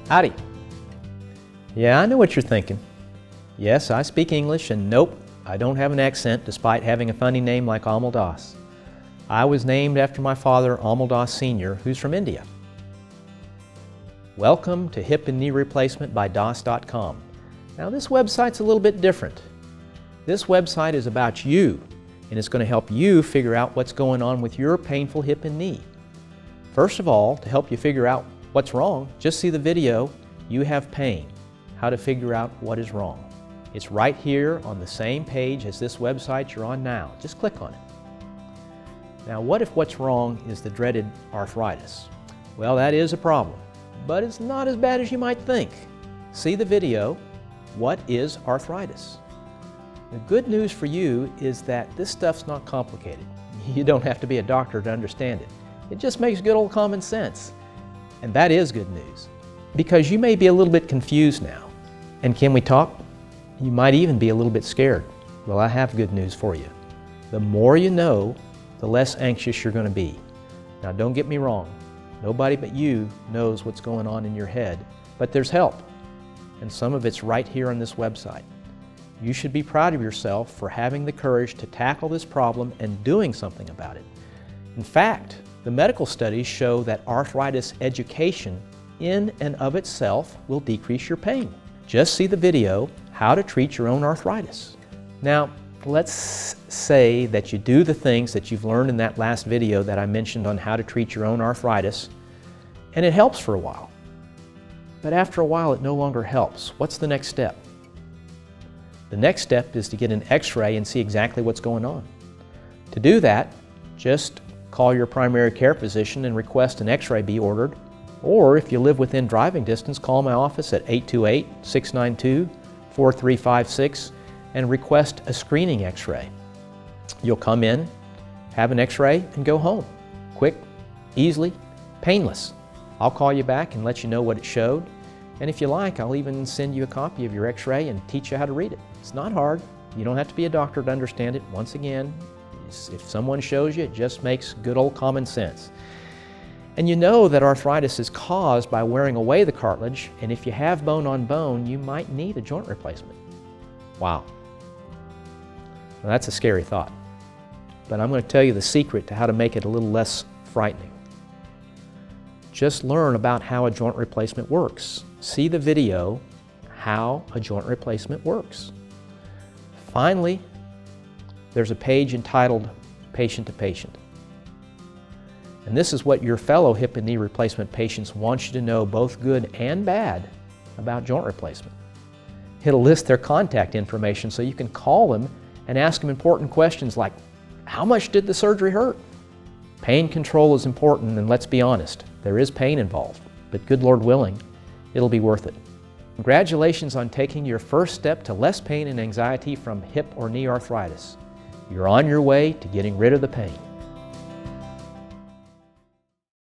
Howdy. Yeah, I know what you're thinking. Yes, I speak English, and nope, I don't have an accent despite having a funny name like Amal Das. I was named after my father, Amal Das Sr., who's from India. Welcome to Hip and Knee Replacement by Das.com. Now this website's a little bit different. This website is about you, and it's going to help you figure out what's going on with your painful hip and knee. First of all, to help you figure out what's wrong, just see the video, You Have Pain, how to figure out what is wrong. It's right here on the same page as this website you're on now. Just click on it. Now what if what's wrong is the dreaded arthritis? Well, that is a problem, but it's not as bad as you might think. See the video, What is Arthritis? The good news for you is that this stuff's not complicated. You don't have to be a doctor to understand it. It just makes good old common sense. And that is good news, because you may be a little bit confused now. And can we talk? You might even be a little bit scared. Well, I have good news for you. The more you know, the less anxious you're going to be. Now don't get me wrong, nobody but you knows what's going on in your head, but there's help. And some of it's right here on this website. You should be proud of yourself for having the courage to tackle this problem and doing something about it. In fact, the medical studies show that arthritis education in and of itself will decrease your pain. Just see the video, How to Treat Your Own Arthritis. Now, let's say that you do the things that you've learned in that last video that I mentioned on how to treat your own arthritis, and it helps for a while. But after a while, it no longer helps. What's the next step? The next step is to get an x-ray and see exactly what's going on. To do that, just call your primary care physician and request an x-ray be ordered, or if you live within driving distance, call my office at 828-692-4356 and request a screening x-ray. You'll come in, have an x-ray, and go home. Quick, easily, painless. I'll call you back and let you know what it showed, and if you like, I'll even send you a copy of your x-ray and teach you how to read it. It's not hard. You don't have to be a doctor to understand it. Once again, if someone shows you, it just makes good old common sense. And you know that arthritis is caused by wearing away the cartilage, and if you have bone on bone, you might need a joint replacement. Wow. Now that's a scary thought. But I'm going to tell you the secret to how to make it a little less frightening. Just learn about how a joint replacement works. See the video, How a Joint Replacement Works. Finally, there's a page entitled Patient to Patient. And this is what your fellow hip and knee replacement patients want you to know, both good and bad, about joint replacement. It'll list their contact information so you can call them and ask them important questions like, how much did the surgery hurt? Pain control is important, and let's be honest, there is pain involved, but good Lord willing, it'll be worth it. Congratulations on taking your first step to less pain and anxiety from hip or knee arthritis. You're on your way to getting rid of the pain.